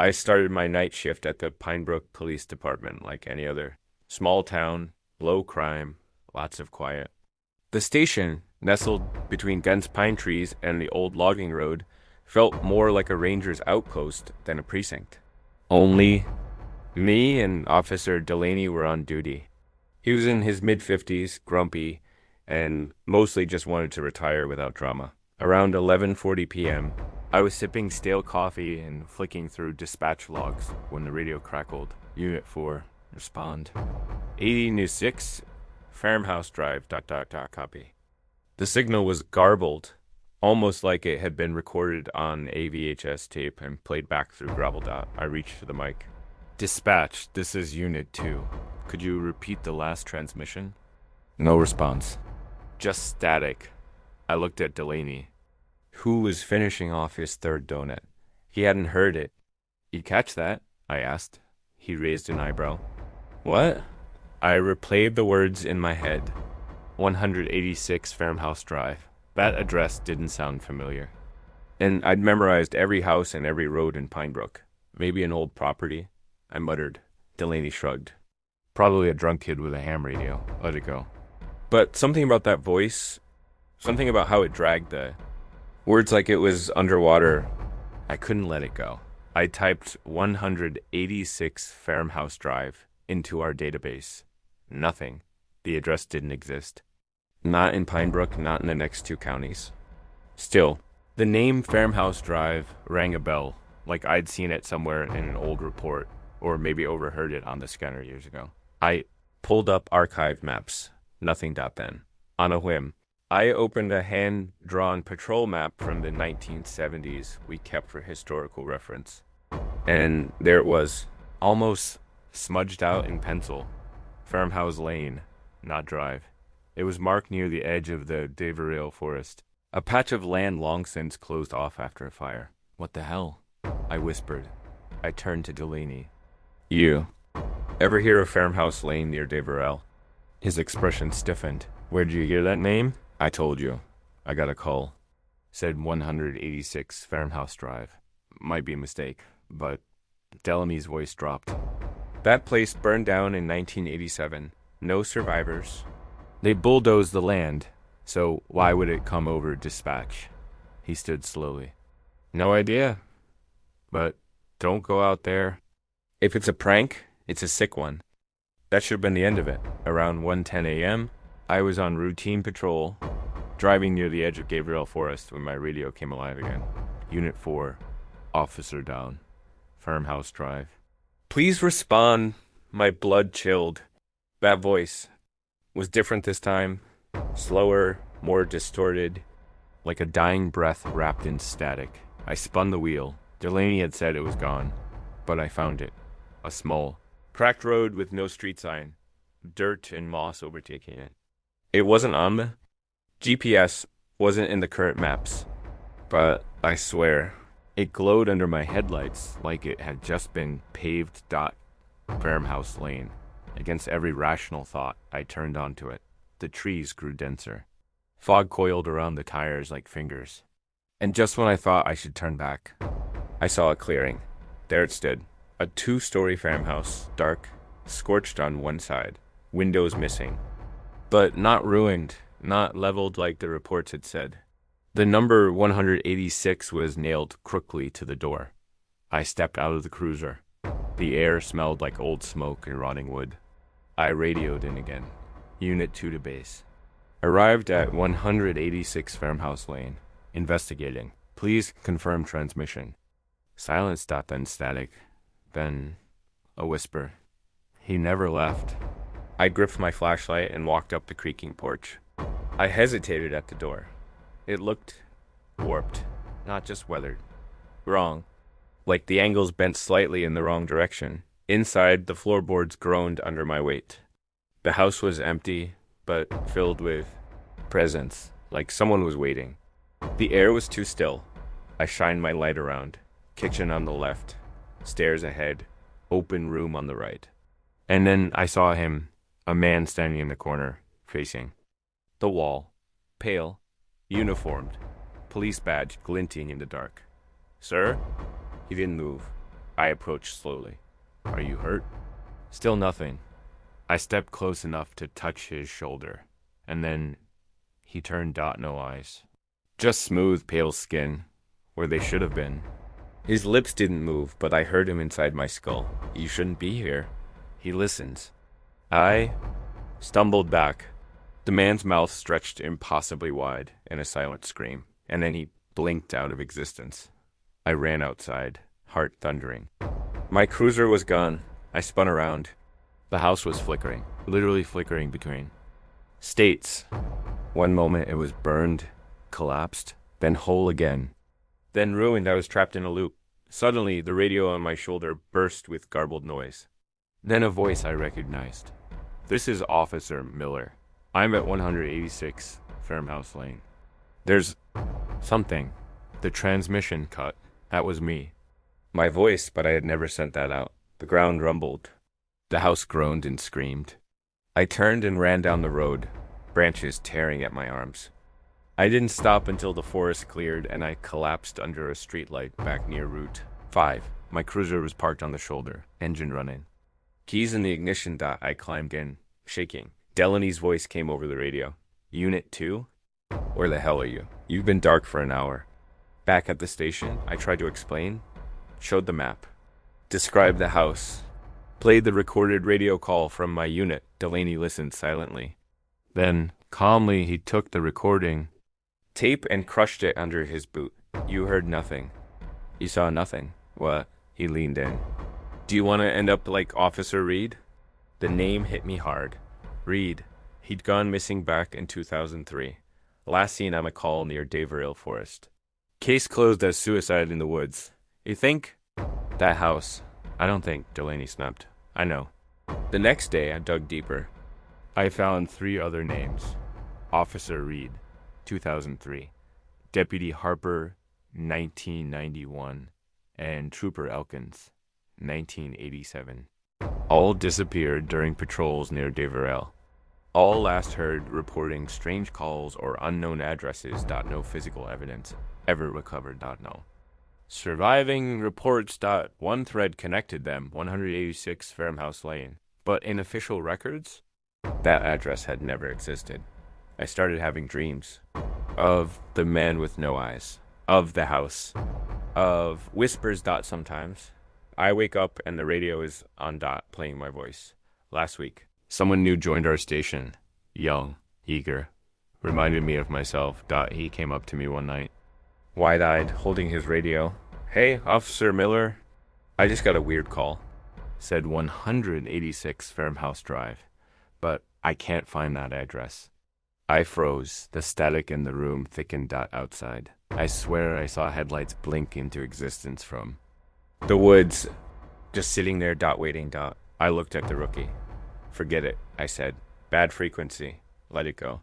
I started my night shift at the Pinebrook Police Department like any other. Small town, low crime, lots of quiet. The station, nestled between dense pine trees and the old logging road, felt more like a ranger's outpost than a precinct. Only me and Officer Delaney were on duty. He was in his mid-50s, grumpy, and mostly just wanted to retire without drama. Around 11:40 p.m., I was sipping stale coffee and flicking through dispatch logs when the radio crackled. Unit 4, respond. 80 New 6, Farmhouse Drive, ... copy. The signal was garbled, almost like it had been recorded on a VHS tape and played back through gravel dot. I reached for the mic. Dispatch, this is Unit 2. Could you repeat the last transmission? No response. Just static. I looked at Delaney, who was finishing off his third donut. He hadn't heard it. You catch that? I asked. He raised an eyebrow. What? I replayed the words in my head. 186 Farmhouse Drive. That address didn't sound familiar. And I'd memorized every house and every road in Pinebrook. Maybe an old property? I muttered. Delaney shrugged. Probably a drunk kid with a ham radio. Let it go. But something about that voice, something about how it dragged the words like it was underwater, I couldn't let it go. I typed 186 Farmhouse Drive into our database. Nothing. The address didn't exist. Not in Pinebrook, not in the next two counties. Still, the name Farmhouse Drive rang a bell, like I'd seen it somewhere in an old report, or maybe overheard it on the scanner years ago. I pulled up archive maps. Nothing. Then. On a whim, I opened a hand-drawn patrol map from the 1970s we kept for historical reference. And there it was, almost smudged out in pencil. Farmhouse Lane, not Drive. It was marked near the edge of the Devereux Forest, a patch of land long since closed off after a fire. What the hell? I whispered. I turned to Delaney. You ever hear of Farmhouse Lane near Devereux? His expression stiffened. Where'd you hear that name? I told you. I got a call. Said 186 Farmhouse Drive. Might be a mistake, but Delaney's voice dropped. That place burned down in 1987. No survivors. They bulldozed the land, so why would it come over dispatch? He stood slowly. No idea. But don't go out there. If it's a prank, it's a sick one. That should have been the end of it. Around 1:10 a.m., I was on routine patrol, driving near the edge of Gabriel Forest when my radio came alive again. Unit 4, officer down, Farmhouse Drive. Please respond. My blood chilled. That voice was different this time. Slower, more distorted, like a dying breath wrapped in static. I spun the wheel. Delaney had said it was gone, but I found it. A small, cracked road with no street sign. Dirt and moss overtaking it. It wasn't on the GPS, wasn't in the current maps, but I swear, it glowed under my headlights like it had just been paved. Farmhouse Lane. Against every rational thought, I turned onto it. The trees grew denser. Fog coiled around the tires like fingers. And just when I thought I should turn back, I saw a clearing. There it stood. A 2-story farmhouse, dark, scorched on one side, windows missing. But not ruined, not leveled like the reports had said. The number 186 was nailed crookly to the door. I stepped out of the cruiser. The air smelled like old smoke and rotting wood. I radioed in again. Unit 2 to base. Arrived at 186 Farmhouse Lane. Investigating. Please confirm transmission. Silence. Then static. Then a whisper. He never left. I gripped my flashlight and walked up the creaking porch. I hesitated at the door. It looked warped, not just weathered. Wrong. Like the angles bent slightly in the wrong direction. Inside, the floorboards groaned under my weight. The house was empty, but filled with presence, like someone was waiting. The air was too still. I shined my light around. Kitchen on the left, stairs ahead, open room on the right. And then I saw him, a man standing in the corner, facing the wall, pale, uniformed, police badge glinting in the dark. Sir? He didn't move. I approached slowly. Are you hurt? Still nothing. I stepped close enough to touch his shoulder, and then he turned no eyes. Just smooth, pale skin, where they should have been. His lips didn't move, but I heard him inside my skull. You shouldn't be here. He listens. I stumbled back. The man's mouth stretched impossibly wide in a silent scream, and then he blinked out of existence. I ran outside, heart thundering. My cruiser was gone. I spun around. The house was flickering, literally flickering between states. One moment it was burned, collapsed, then whole again. Then ruined. I was trapped in a loop. Suddenly, the radio on my shoulder burst with garbled noise. Then a voice I recognized. This is Officer Miller. I'm at 186 Farmhouse Lane. There's something. The transmission cut. That was me. My voice, but I had never sent that out. The ground rumbled. The house groaned and screamed. I turned and ran down the road, branches tearing at my arms. I didn't stop until the forest cleared and I collapsed under a streetlight back near Route 5. My cruiser was parked on the shoulder, engine running. Keys in the ignition. I climbed in, shaking. Delaney's voice came over the radio. Unit 2? Where the hell are you? You've been dark for an hour. Back at the station, I tried to explain. Showed the map. Described the house. Played the recorded radio call from my unit. Delaney listened silently. Then, calmly, he took the recording tape and crushed it under his boot. You heard nothing. You saw nothing. What? He leaned in. Do you want to end up like Officer Reed? The name hit me hard. Reed. He'd gone missing back in 2003. Last seen on a call near Daverill Forest. Case closed as suicide in the woods. You think? That house. I don't think, Delaney snapped. I know. The next day, I dug deeper. I found 3 other names. Officer Reed, 2003. Deputy Harper, 1991. And Trooper Elkins, 1987. All disappeared during patrols near Daverill. All last heard reporting strange calls or unknown addresses. No physical evidence ever recovered. No. Surviving reports. One thread connected them, 186 Farmhouse Lane. But in official records, that address had never existed. I started having dreams of the man with no eyes, of the house, of whispers. Sometimes I wake up and the radio is on playing my voice. Last week, someone new joined our station, young, eager, reminded me of myself. He came up to me one night, wide-eyed, holding his radio. Hey, Officer Miller. I just got a weird call. Said 186 Farmhouse Drive, but I can't find that address. I froze. The static in the room thickened. Outside. I swear I saw headlights blink into existence from the woods. Just sitting there. Waiting. I looked at the rookie. Forget it, I said. Bad frequency. Let it go.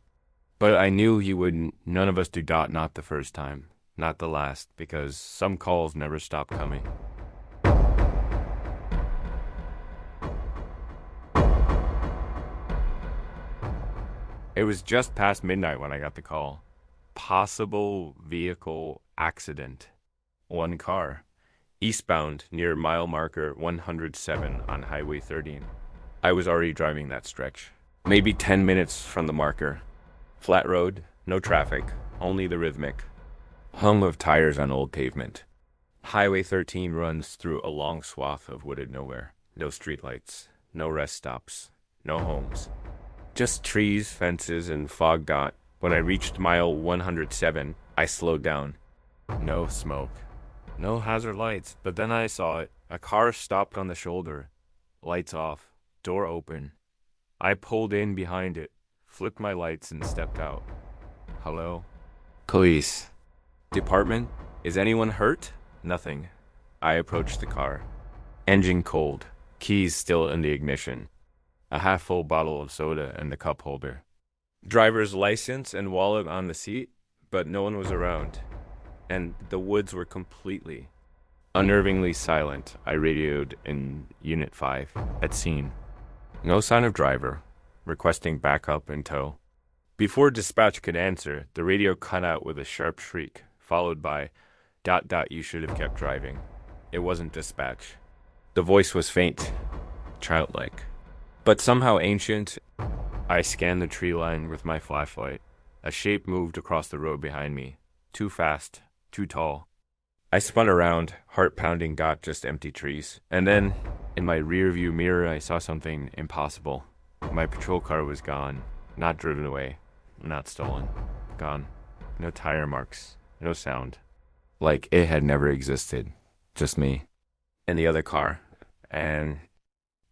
But I knew he wouldn't. None of us do. Not the first time. Not the last, because some calls never stop coming. It was just past midnight when I got the call. Possible vehicle accident. 1 car. Eastbound near mile marker 107 on Highway 13. I was already driving that stretch. Maybe 10 minutes from the marker. Flat road, no traffic, only the rhythmic hum of tires on old pavement. Highway 13 runs through a long swath of wooded nowhere. No streetlights, no rest stops, no homes. Just trees, fences, and fog. When I reached mile 107, I slowed down. No smoke. No hazard lights, but then I saw it. A car stopped on the shoulder. Lights off. Door open. I pulled in behind it, flipped my lights, and stepped out. Hello? Police. Department? Is anyone hurt? Nothing. I approached the car. Engine cold. Keys still in the ignition. A half-full bottle of soda in the cup holder. Driver's license and wallet on the seat, but no one was around. And the woods were completely, unnervingly silent. I radioed in Unit 5 at scene. No sign of driver. Requesting backup and tow. Before dispatch could answer, the radio cut out with a sharp shriek, followed by ... You should have kept driving. It wasn't dispatch. The voice was faint, childlike, but somehow ancient. I scanned the tree line with my flashlight. A shape moved across the road behind me. Too fast, too tall. I spun around, heart pounding. Just empty trees. And then, in my rearview mirror, I saw something impossible. My patrol car was gone. Not driven away. Not stolen. Gone. No tire marks. No sound. Like it had never existed. Just me. And the other car. And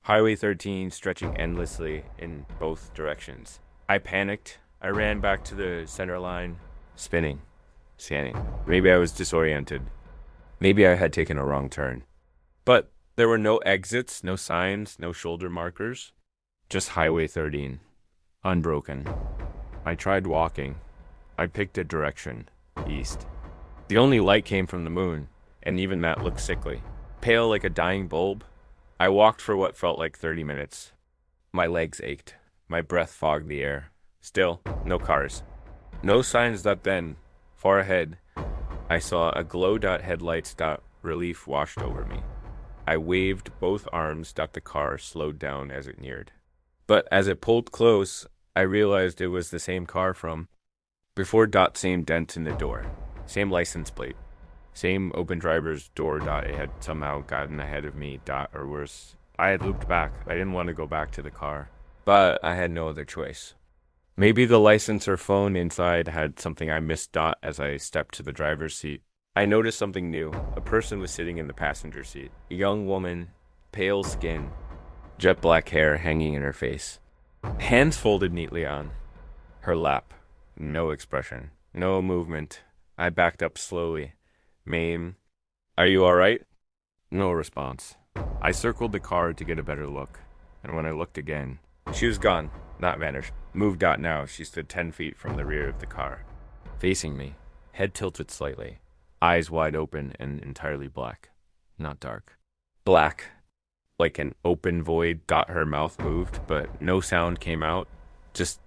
Highway 13 stretching endlessly in both directions. I panicked. I ran back to the center line, spinning, scanning. Maybe I was disoriented. Maybe I had taken a wrong turn. But there were no exits, no signs, no shoulder markers. Just Highway 13. Unbroken. I tried walking. I picked a direction. East. The only light came from the moon, and even that looked sickly. Pale like a dying bulb. I walked for what felt like 30 minutes. My legs ached. My breath fogged the air. Still, no cars. No signs that then, far ahead, I saw a glow dot headlights dot relief washed over me. I waved both arms. The car slowed down as it neared. But as it pulled close, I realized it was the same car from before. Same dent in the door. Same license plate. Same open driver's door. It had somehow gotten ahead of me. Or worse, I had looped back. I didn't want to go back to the car. But I had no other choice. Maybe the license or phone inside had something I missed. As I stepped to the driver's seat, I noticed something new. A person was sitting in the passenger seat. A young woman, pale skin, jet black hair hanging in her face. Hands folded neatly on her lap. No expression. No movement. I backed up slowly. Ma'am, are you all right? No response. I circled the car to get a better look. And when I looked again, she was gone. Not vanished. Moved. Now she stood 10 feet from the rear of the car. Facing me. Head tilted slightly. Eyes wide open and entirely black. Not dark. Black. Like an open void. Her mouth moved, but no sound came out. Just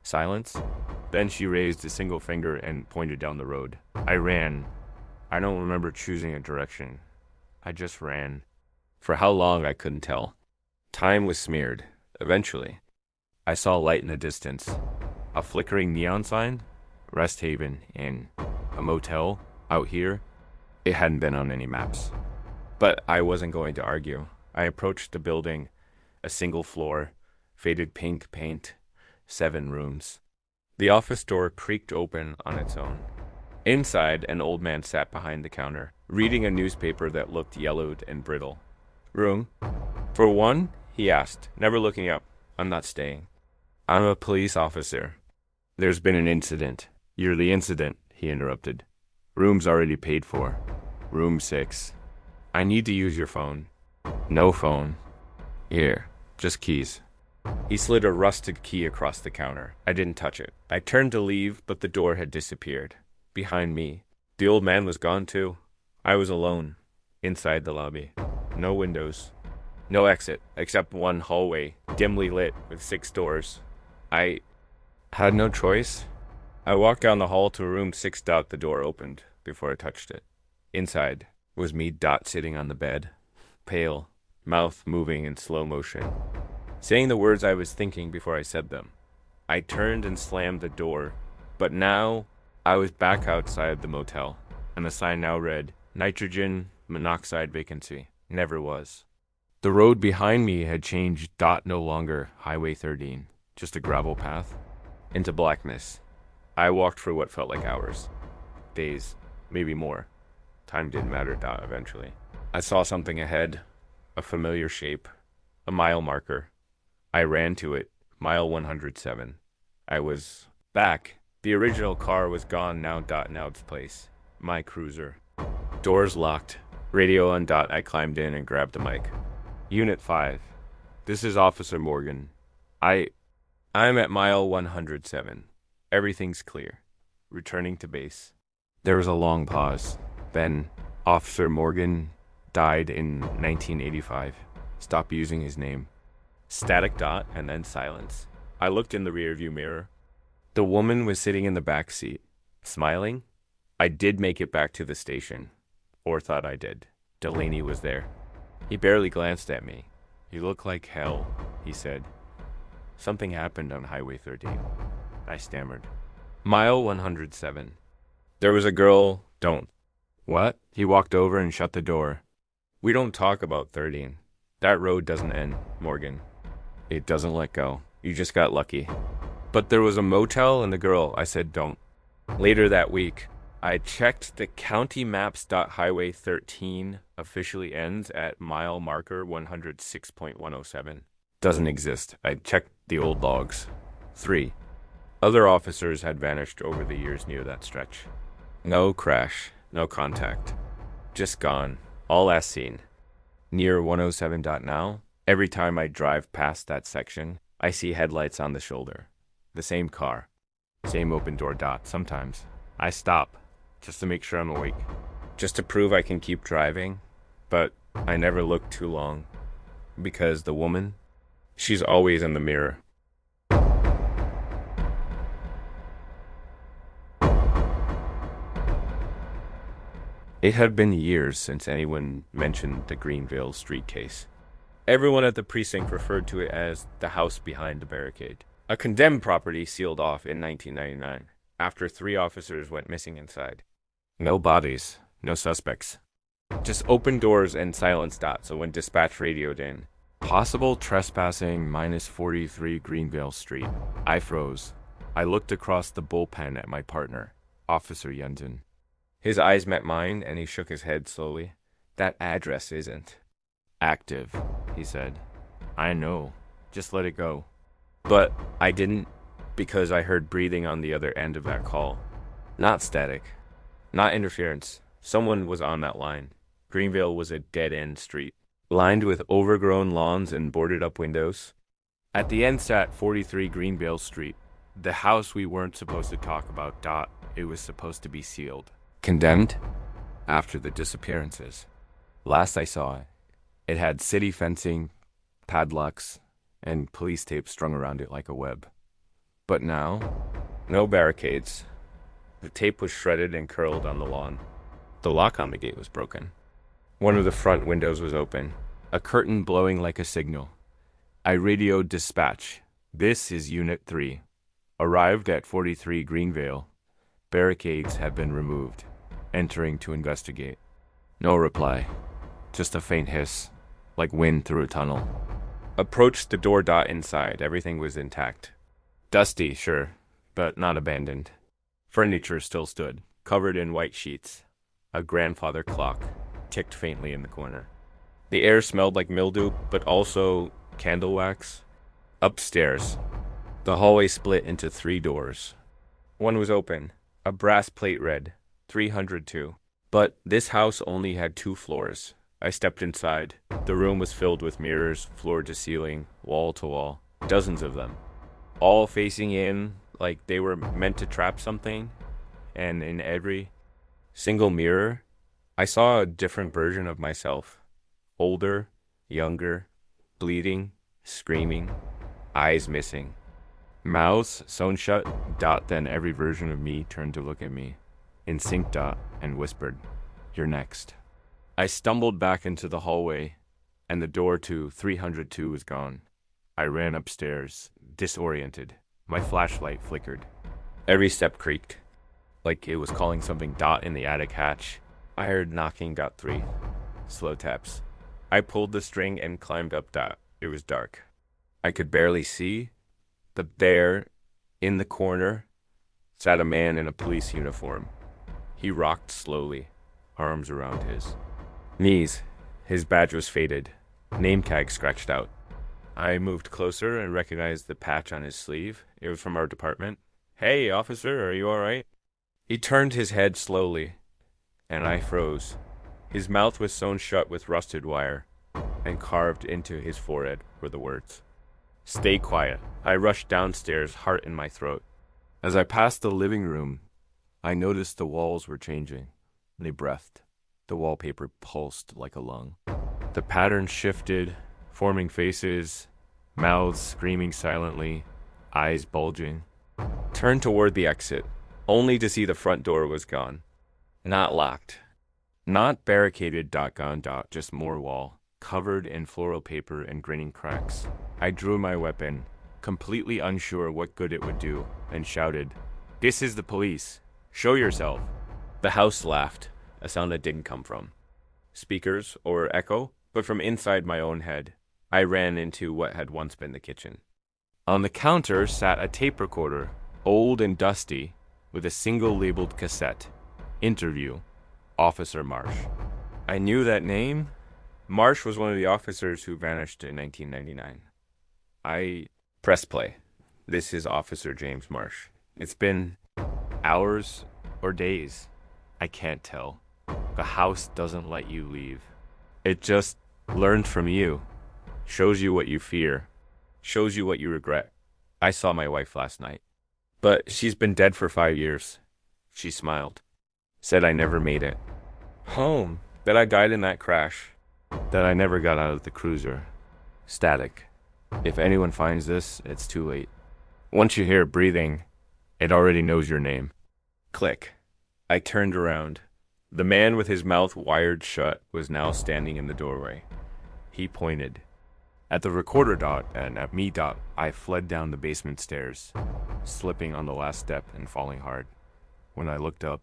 silence. Then she raised a single finger and pointed down the road. I ran. I don't remember choosing a direction. I just ran. For how long, I couldn't tell. Time was smeared. Eventually, I saw light in the distance. A flickering neon sign. Rest Haven Inn. A motel out here. It hadn't been on any maps. But I wasn't going to argue. I approached the building. A single floor. Faded pink paint. 7 rooms. The office door creaked open on its own. Inside, an old man sat behind the counter, reading a newspaper that looked yellowed and brittle. Room? For one? He asked, never looking up. I'm not staying. I'm a police officer. There's been an incident. Yearly incident, he interrupted. Room's already paid for. Room 6. I need to use your phone. No phone. Here, just keys. He slid a rusted key across the counter. I didn't touch it. I turned to leave, but the door had disappeared. Behind me. The old man was gone too. I was alone. Inside the lobby. No windows. No exit, except one hallway, dimly lit with 6 doors. I had no choice. I walked down the hall to room 6. The door opened before I touched it. Inside was me. Sitting on the bed. Pale. Mouth moving in slow motion. Saying the words I was thinking before I said them. I turned and slammed the door, but now I was back outside the motel, and the sign now read, nitrogen monoxide vacancy. Never was. The road behind me had changed. No longer Highway 13, just a gravel path, into blackness. I walked for what felt like hours. Days, maybe more. Time didn't matter. Eventually. I saw something ahead, a familiar shape, a mile marker. I ran to it, mile 107. I was back. The original car was gone now. In its place. My cruiser. Doors locked. Radio on. I climbed in and grabbed the mic. Unit 5. This is Officer Morgan. I'm at mile 107. Everything's clear. Returning to base. There was a long pause. Then, Officer Morgan died in 1985. Stop using his name. Static. And then silence. I looked in the rearview mirror. The woman was sitting in the back seat, smiling. I did make it back to the station, or thought I did. Delaney was there. He barely glanced at me. "You look like hell," he said. "Something happened on Highway 13. I stammered. "Mile 107. There was a girl, don't." "What?" He walked over and shut the door. "We don't talk about 13. That road doesn't end, Morgan. It doesn't let go. You just got lucky." "But there was a motel and the girl," I said, "don't." Later that week, I checked the county maps. Highway 13 officially ends at mile marker 106.107. Doesn't exist. I checked the old logs. 3. Other officers had vanished over the years near that stretch. No crash, no contact. Just gone. All as seen. Near 107. Now, every time I drive past that section, I see headlights on the shoulder. The same car. Same open door dot. Sometimes I stop just to make sure I'm awake. Just to prove I can keep driving. But I never look too long. Because the woman, she's always in the mirror. It had been years since anyone mentioned the Greenville Street case. Everyone at the precinct referred to it as the House Behind the Barricade, a condemned property sealed off in 1999 after 3 officers went missing inside. No bodies, no suspects. Just open doors and silence dots. So when dispatch radioed in, "Possible trespassing -43 Greenville Street," I froze. I looked across the bullpen at my partner, Officer Yunzen. His eyes met mine, and he shook his head slowly. "That address isn't active," he said. "I know. Just let it go." But I didn't, because I heard breathing on the other end of that call. Not static. Not interference. Someone was on that line. Greenville was a dead-end street, lined with overgrown lawns and boarded-up windows. At the end sat 43 Greenville Street, the house we weren't supposed to talk about. It was supposed to be sealed. Condemned? After the disappearances. Last I saw it, it had city fencing, padlocks, and police tape strung around it like a web. But now, no barricades. The tape was shredded and curled on the lawn. The lock on the gate was broken. One of the front windows was open, a curtain blowing like a signal. I radioed dispatch. "This is Unit 3. Arrived at 43 Greenville. Barricades have been removed. Entering to investigate." No reply. Just a faint hiss, like wind through a tunnel. Approached the door. Inside, everything was intact. Dusty, sure, but not abandoned. Furniture still stood, covered in white sheets. A grandfather clock ticked faintly in the corner. The air smelled like mildew, but also candle wax. Upstairs, the hallway split into 3 doors. One was open, a brass plate read 302. But this house only had 2 floors. I stepped inside. The room was filled with mirrors, floor to ceiling, wall to wall. Dozens of them. All facing in like they were meant to trap something. And in every single mirror, I saw a different version of myself. Older, younger, bleeding, screaming, eyes missing. Mouths sewn shut. Then every version of me turned to look at me. In sync. And whispered, "You're next." I stumbled back into the hallway, and the door to 302 was gone. I ran upstairs, disoriented. My flashlight flickered. Every step creaked, like it was calling something. In the attic hatch, I heard knocking. 3. Slow taps. I pulled the string and climbed up. It was dark. I could barely see, but there, in the corner, sat a man in a police uniform. He rocked slowly, arms around his knees. His badge was faded, name tag scratched out. I moved closer and recognized the patch on his sleeve. It was from our department. "Hey, officer, are you all right?" He turned his head slowly, and I froze. His mouth was sewn shut with rusted wire, and carved into his forehead were the words, "Stay quiet." I rushed downstairs, heart in my throat. As I passed the living room, I noticed the walls were changing. They breathed. The wallpaper pulsed like a lung. The pattern shifted, forming faces, mouths screaming silently, eyes bulging. Turned toward the exit, only to see the front door was gone. Not locked. Not barricaded. Gone. Just more wall. covered in floral paper and grinning cracks. I drew my weapon, completely unsure what good it would do, and shouted, "This is the police. Show yourself." The house laughed, a sound that didn't come from speakers or echo, but from inside my own head. I ran into what had once been the kitchen. On the counter sat a tape recorder, old and dusty, with a single labeled cassette. Interview, Officer Marsh. I knew that name. Marsh was one of the officers who vanished in 1999. I pressed play. This is Officer James Marsh. It's been hours or days. I can't tell. The house doesn't let you leave. It just learns from you, shows you what you fear, shows you what you regret. I saw my wife last night, but she's been dead for 5 years. She smiled, said I never made it home, that I died in that crash, that I never got out of the cruiser. Static. If anyone finds this, it's too late. Once you hear it breathing, it already knows your name. Click. I turned around. The man with his mouth wired shut was now standing in the doorway. He pointed. At the recorder dot and at me dot, I fled down the basement stairs, slipping on the last step and falling hard. When I looked up,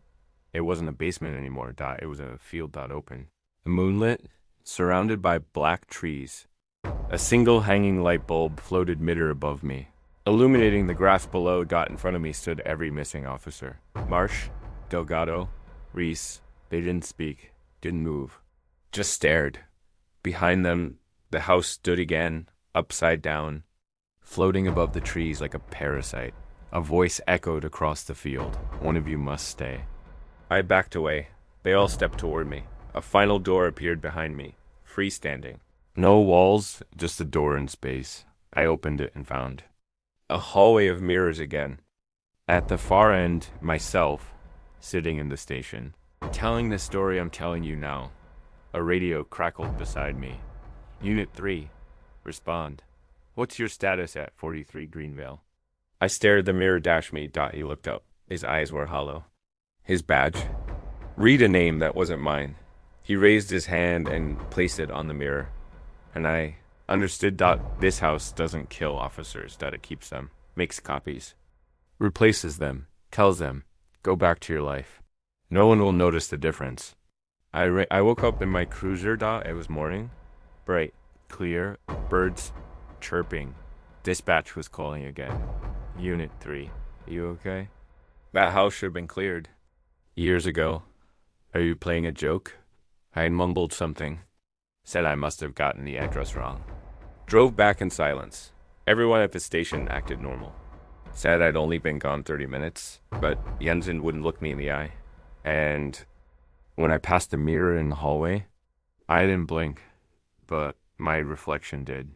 it wasn't a basement anymore, dot. It was a field dot open. Moonlit, surrounded by black trees. A single hanging light bulb floated mid-air above me. Illuminating the grass below, dot in front of me stood every missing officer. Marsh, Delgado, Reese. They didn't speak, didn't move, just stared. Behind them, the house stood again, upside down, floating above the trees like a parasite. A voice echoed across the field. One of you must stay. I backed away. They all stepped toward me. A final door appeared behind me, freestanding. No walls, just a door in space. I opened it and found a hallway of mirrors again. At the far end, myself, sitting in the station, telling the story I'm telling you now. A radio crackled beside me. Unit 3, respond. What's your status at 43 Greenvale? I stared at the mirror dash me. He looked up. His eyes were hollow. His badge. Read a name that wasn't mine. He raised his hand and placed it on the mirror. And I understood this house doesn't kill officers, that it keeps them, makes copies, replaces them, tells them, go back to your life. No one will notice the difference. I woke up in my cruiser, it was morning. Bright, clear, birds chirping. Dispatch was calling again. Unit 3, you okay? That house should have been cleared years ago. Are you playing a joke? I mumbled something. Said I must have gotten the address wrong. Drove back in silence. Everyone at the station acted normal. Said I'd only been gone 30 minutes, but Jensen wouldn't look me in the eye. And when I passed the mirror in the hallway, I didn't blink, but my reflection did.